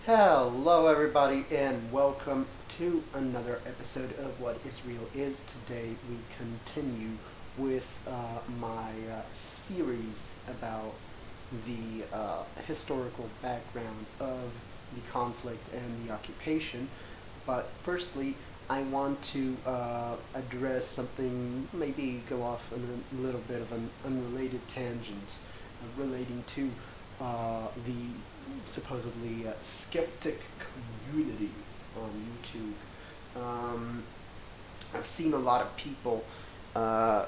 Hello, everybody, and welcome to another episode of What Israel Is. Today, we continue with my series about the historical background of the conflict and the occupation. But firstly, I want to address something, maybe go off on a little bit of an unrelated tangent relating to the supposedly skeptic community on YouTube. I've seen a lot of people uh,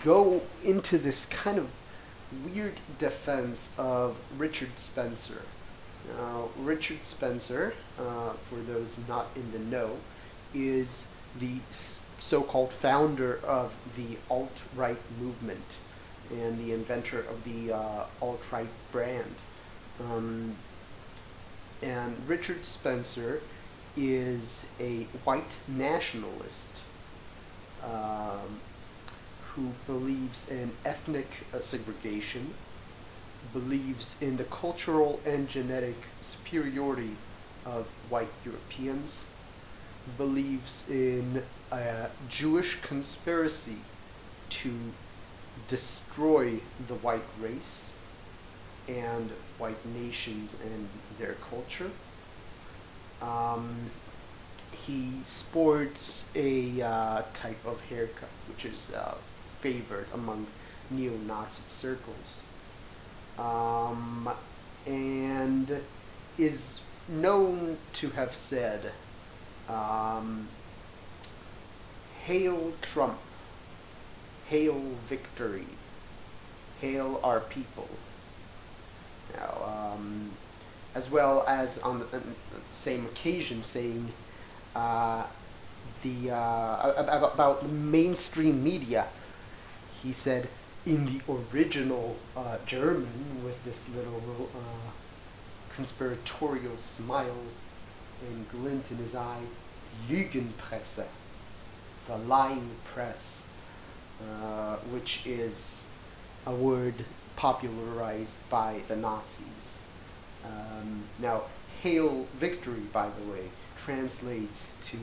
go into this kind of weird defense of Richard Spencer. Now, Richard Spencer, for those not in the know, is the so-called founder of the alt-right movement and the inventor of the alt-right brand. Um, and Richard Spencer is a white nationalist um, who believes in ethnic segregation, believes in the cultural and genetic superiority of white Europeans, believes in a Jewish conspiracy to destroy the white race and white nations and their culture. Um, he sports a type of haircut which is favored among neo-Nazi circles, um, and is known to have said, um, "Hail Trump, hail victory, hail our people." Now, as well as on the same occasion saying about the mainstream media, he said in the original German with this little conspiratorial smile and glint in his eye, Lügenpresse, the lying press, which is a word popularized by the Nazis. Now, Hail Victory, by the way, translates to,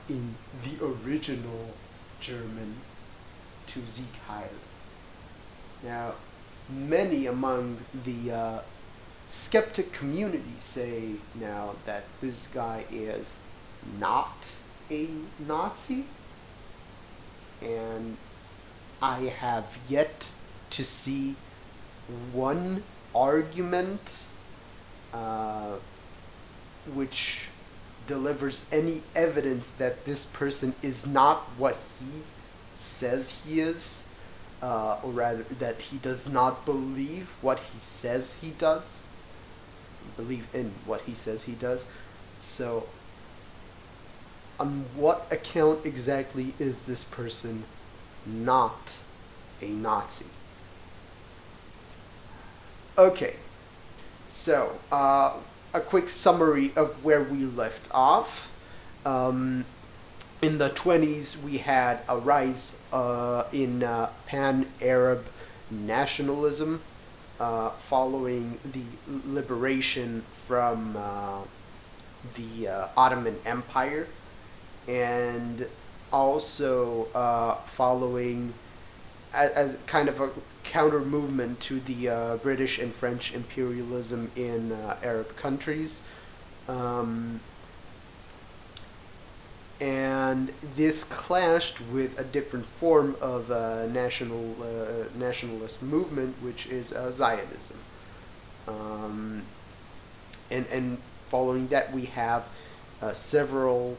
in the original German, to Sieg Heil. Now, many among the skeptic community say now that this guy is not a Nazi, and I have yet to see one argument which delivers any evidence that this person is not what he says he is, or rather that he does not believe what he says he does, believe in what he says he does. So, on what account exactly is this person not a Nazi? Okay, so a quick summary of where we left off. In the 20s, we had a rise in pan-Arab nationalism following the liberation from the Ottoman Empire, and also following as kind of a counter movement to the British and French imperialism in Arab countries. And this clashed with a different form of nationalist movement, which is Zionism. And following that, we have several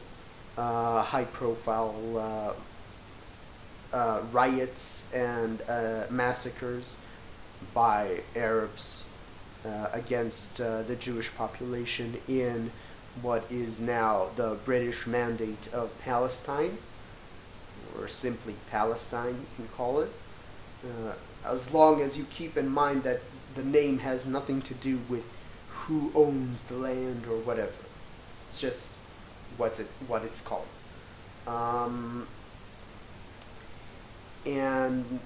high-profile riots and massacres by Arabs against the Jewish population in what is now the British Mandate of Palestine, or simply Palestine, you can call it, as long as you keep in mind that the name has nothing to do with who owns the land or whatever. It's just what it's called. And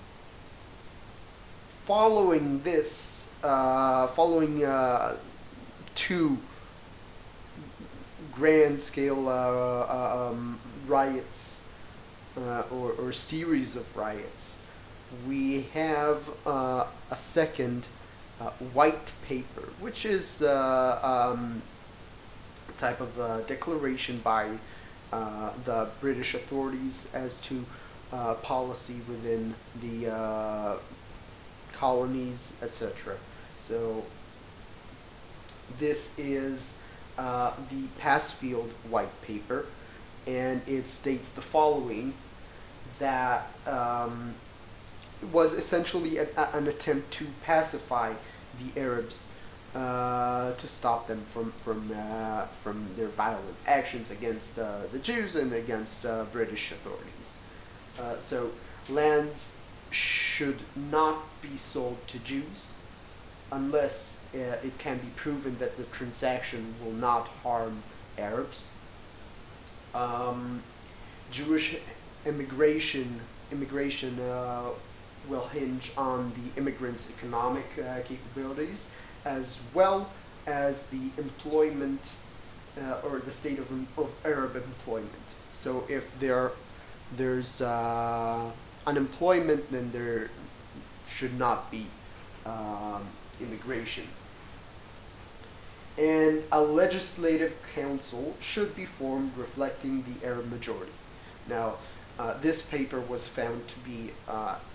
following this, following two grand scale riots or series of riots. We have a second white paper, which is a type of declaration by the British authorities as to policy within the colonies, etc. So this is the Passfield White Paper, and it states the following, that was essentially an attempt to pacify the Arabs, to stop them from their violent actions against the Jews and against British authorities. So lands should not be sold to Jews unless it can be proven that the transaction will not harm Arabs. Jewish immigration will hinge on the immigrants' economic capabilities, as well as the employment or the state of Arab employment. So if there's unemployment, then there should not be immigration. And a legislative council should be formed reflecting the Arab majority. Now, this paper was found to be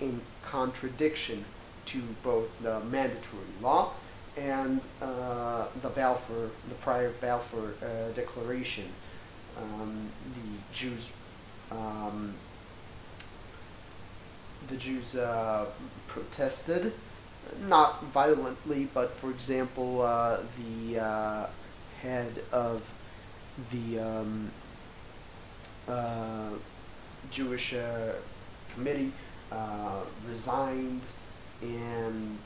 in contradiction to both the mandatory law and the prior Balfour Declaration. The Jews protested, not violently, but for example, the head of the Jewish committee resigned, and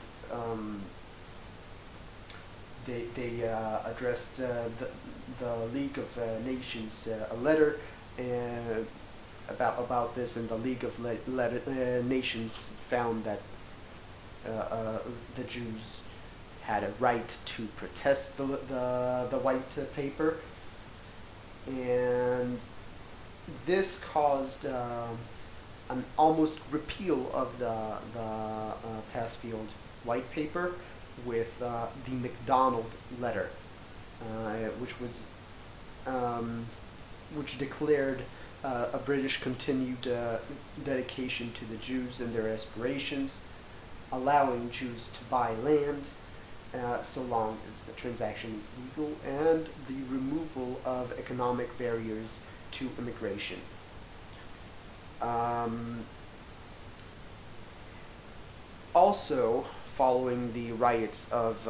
they addressed the League of Nations a letter about this, and the League of Nations found that the Jews had a right to protest the white paper, and this caused an almost repeal of the Passfield White Paper with the MacDonald Letter, which declared a British continued dedication to the Jews and their aspirations, allowing Jews to buy land so long as the transaction is legal, and the removal of economic barriers to immigration. Also, following the riots of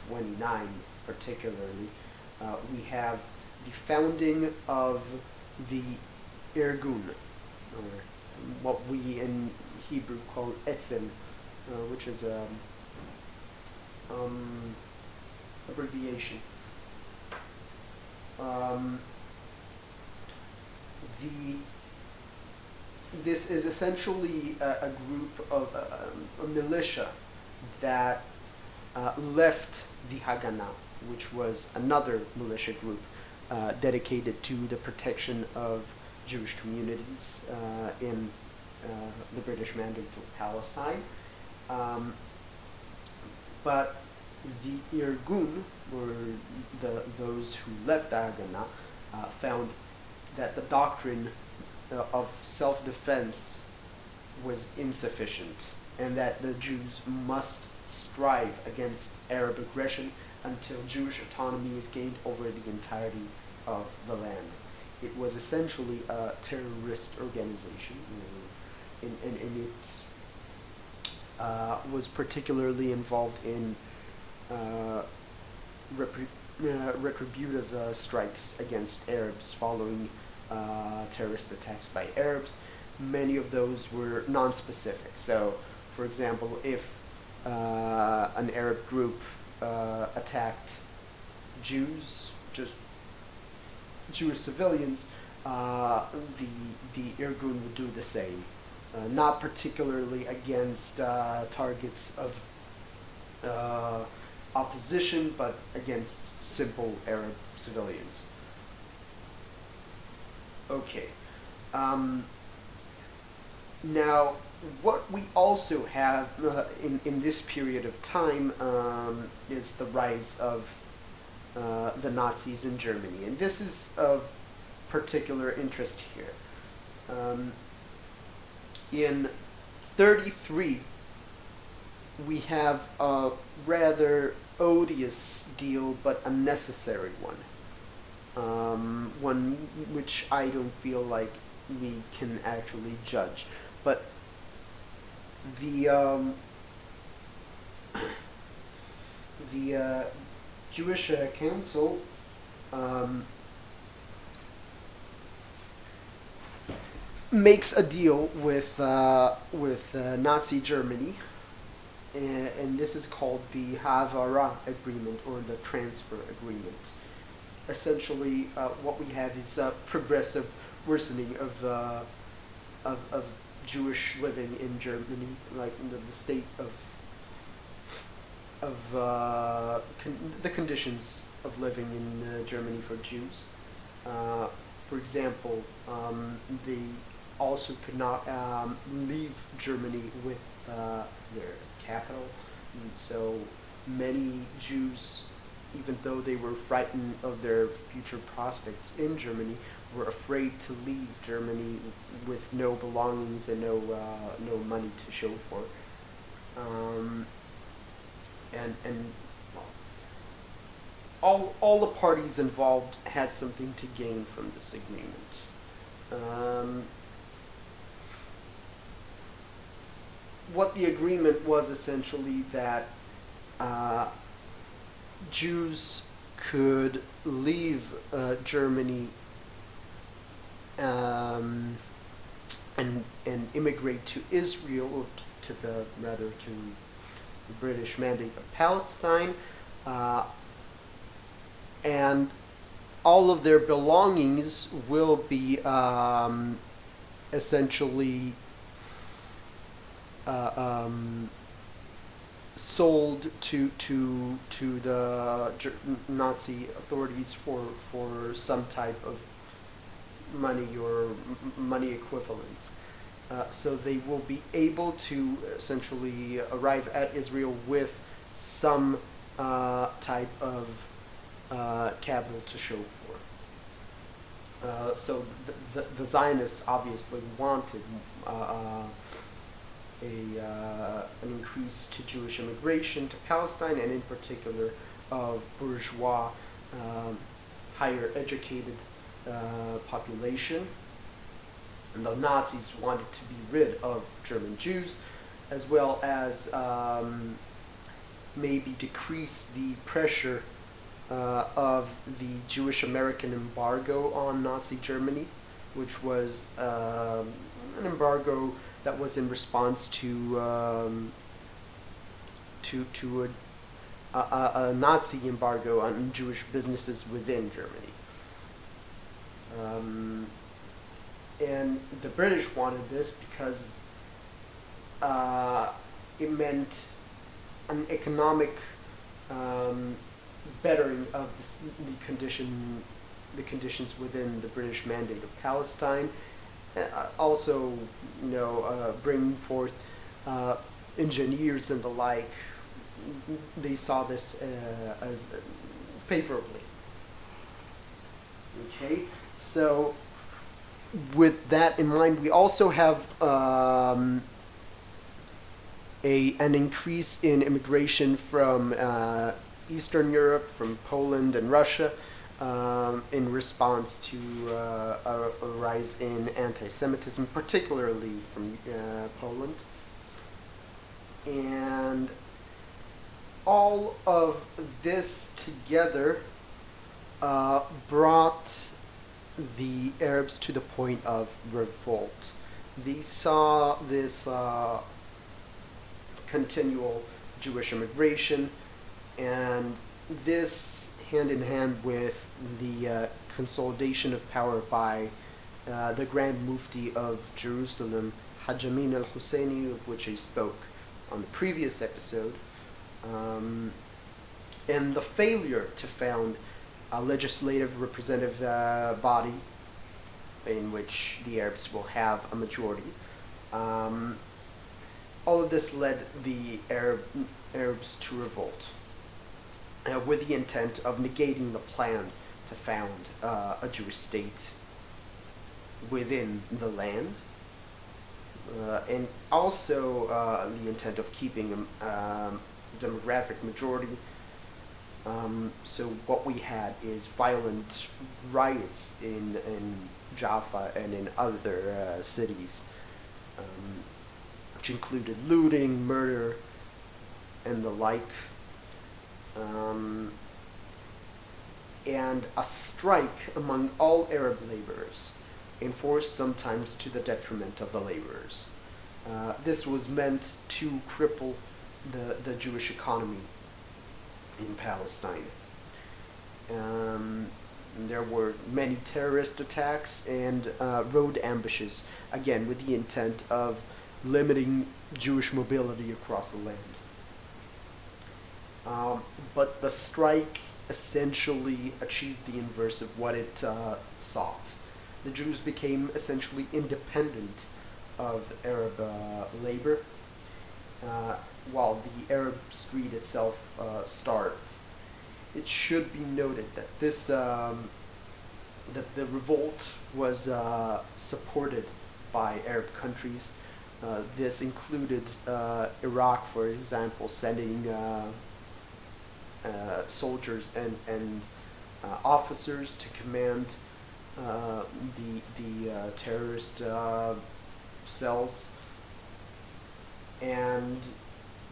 29 particularly, we have the founding of the Irgun, or what we in Hebrew call Etzel, which is a abbreviation. This is essentially a group of a militia that left the Haganah, which was another militia group dedicated to the protection of Jewish communities in the British Mandate of Palestine. But the Irgun, or those who left the Haganah, found that the doctrine of self-defense was insufficient, and that the Jews must strive against Arab aggression until Jewish autonomy is gained over the entirety of the land. It was essentially a terrorist organization, and it was particularly involved in retributive strikes against Arabs following terrorist attacks by Arabs. Many of those were non-specific. So, for example, if an Arab group attacked Jews, just Jewish civilians, the Irgun would do the same. Not particularly against targets of opposition, but against simple Arab civilians. Okay. Now, what we also have in this period of time is the rise of the Nazis in Germany, and this is of particular interest here. In 33, we have a rather odious deal, but a necessary one. One which I don't feel like we can actually judge. But the Jewish Council makes a deal with Nazi Germany, and this is called the Hazara Agreement, or the Transfer Agreement. Essentially, what we have is a progressive worsening of Jewish living in Germany, like the state of the conditions of living in Germany for Jews. For example, they also could not leave Germany with their capital, and so many Jews, even though they were frightened of their future prospects in Germany, were afraid to leave Germany with no belongings and no money to show for it. And all the parties involved had something to gain from this agreement. What the agreement was essentially that Jews could leave Germany and immigrate to Israel, or to the British Mandate of Palestine, and all of their belongings will be essentially sold to the Nazi authorities for some type of money or money equivalent. So they will be able to essentially arrive at Israel with some type of capital to show for. So the Zionists obviously wanted an increase to Jewish immigration to Palestine, and in particular of bourgeois, higher educated population. And the Nazis wanted to be rid of German Jews, as well as maybe decrease the pressure of the Jewish American embargo on Nazi Germany, which was an embargo that was in response to a Nazi embargo on Jewish businesses within Germany. And the British wanted this because it meant an economic bettering of the conditions within the British Mandate of Palestine. Also, bring forth engineers and the like. They saw this as favorably. Okay, so with that in mind, we also have an increase in immigration from Eastern Europe, from Poland and Russia, in response to a rise in anti-Semitism, particularly from Poland. And all of this together brought the Arabs to the point of revolt. They saw this continual Jewish immigration, and this hand in hand with the consolidation of power by the Grand Mufti of Jerusalem, Hajj al-Husseini, of which I spoke on the previous episode, and the failure to found a legislative representative body in which the Arabs will have a majority. Um, all of this led the Arabs to revolt with the intent of negating the plans to found a Jewish state within the land, and also the intent of keeping a demographic majority. So what we had is violent riots in Jaffa and in other cities, which included looting, murder, and the like. And a strike among all Arab laborers, enforced sometimes to the detriment of the laborers. This was meant to cripple the Jewish economy in Palestine. There were many terrorist attacks and road ambushes, again with the intent of limiting Jewish mobility across the land. But the strike essentially achieved the inverse of what it sought. The Jews became essentially independent of Arab labor, while the Arab street itself starved. It should be noted that that the revolt was supported by Arab countries. This included Iraq, for example, sending soldiers and officers to command the terrorist cells, and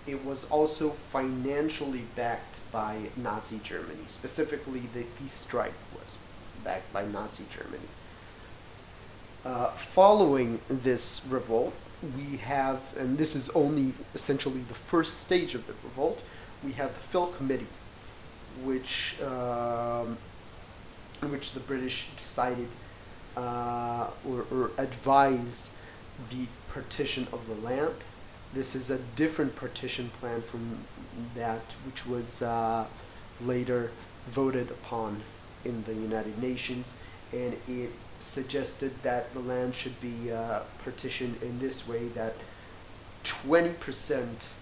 it was also financially backed by Nazi Germany. Specifically, the peace strike was backed by Nazi Germany. Following this revolt, we have, and this is only essentially the first stage of the revolt, we have the Phil Committee, which in which the British decided or advised the partition of the land. This is a different partition plan from that which was later voted upon in the United Nations, and it suggested that the land should be partitioned in this way: that 20%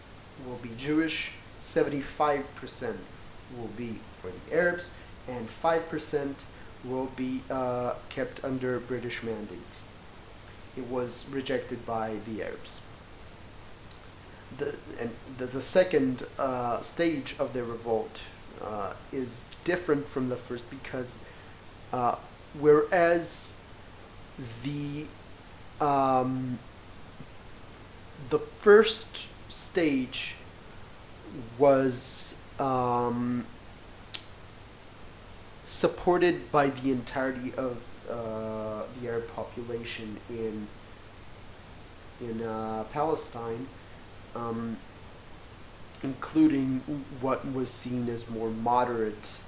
will be Jewish, 75% will be for the Arabs, and 5% will be kept under British mandate. It was rejected by the Arabs. The second stage of the revolt is different from the first, because whereas the first stage was supported by the entirety of the Arab population in Palestine, including what was seen as more moderate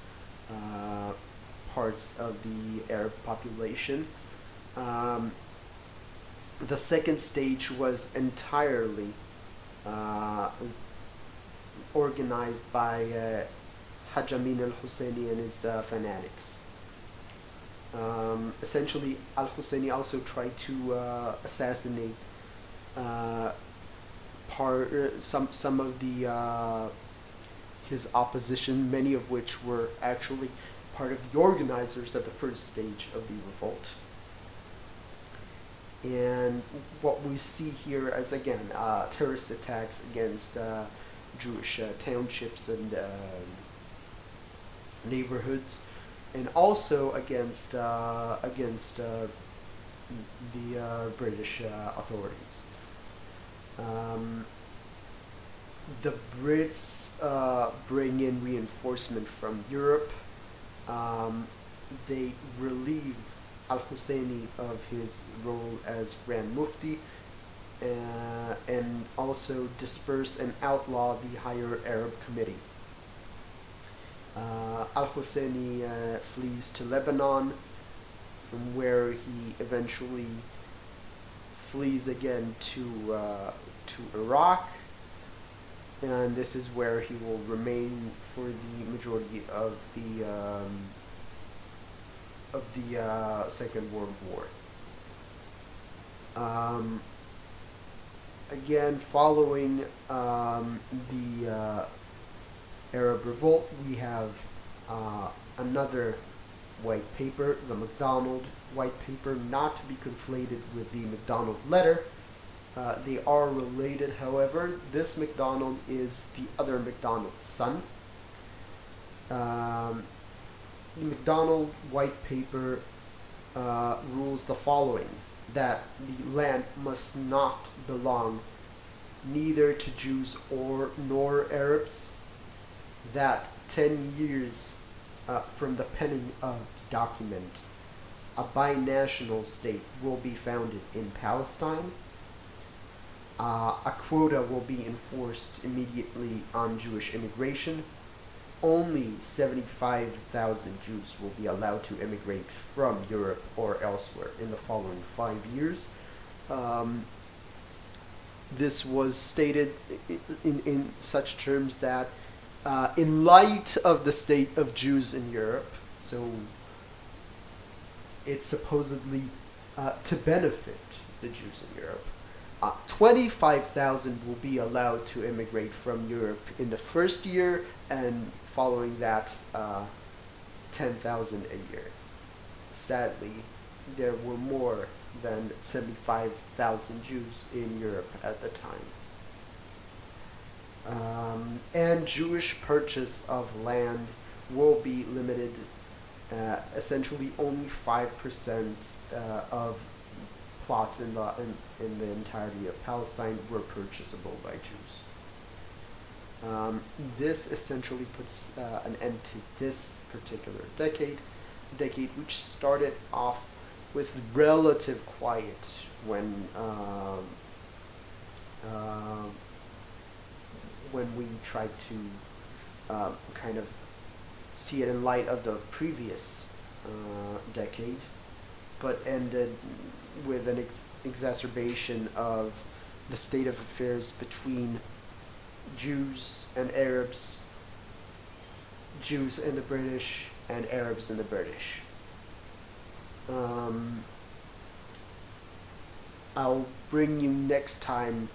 parts of the Arab population. The second stage was entirely organized by Hajj al-Husseini and his fanatics. Essentially, al-Husseini also tried to assassinate some of the his opposition, many of which were actually part of the organizers at the first stage of the revolt. And what we see here is, again, terrorist attacks against Jewish townships and neighborhoods, and also against the British authorities. The Brits bring in reinforcement from Europe. They relieve al-Husseini of his role as Grand Mufti, and also disperse and outlaw the Higher Arab Committee. Al-Husseini flees to Lebanon, from where he eventually flees again to Iraq, and this is where he will remain for the majority of the Second World War. Again, following the Arab Revolt, we have another white paper, the MacDonald White Paper, not to be conflated with the MacDonald Letter. They are related, however. This MacDonald is the other MacDonald's son. The MacDonald White Paper rules the following: that the land must not belong neither to Jews nor Arabs, that 10 years from the penning of the document, a binational state will be founded in Palestine. A quota will be enforced immediately on Jewish immigration. Only 75,000 Jews will be allowed to immigrate from Europe or elsewhere in the following 5 years. This was stated in such terms that in light of the state of Jews in Europe, so it's supposedly to benefit the Jews in Europe, 25,000 will be allowed to immigrate from Europe in the first year, and following that, 10,000 a year. Sadly, there were more than 75,000 Jews in Europe at the time. And Jewish purchase of land will be limited. Essentially, only 5% of plots in the entirety of Palestine were purchasable by Jews. This essentially puts an end to this particular decade which started off with relative quiet when we tried to kind of see it in light of the previous decade, but ended with an exacerbation of the state of affairs between Jews and Arabs, Jews and the British, and Arabs and the British. I'll bring you next time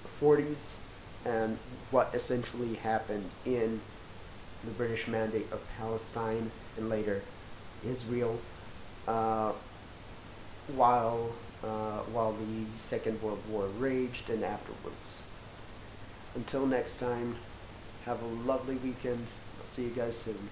the 40s and what essentially happened in the British Mandate of Palestine and later Israel, while the Second World War raged and afterwards. Until next time, have a lovely weekend. I'll see you guys soon.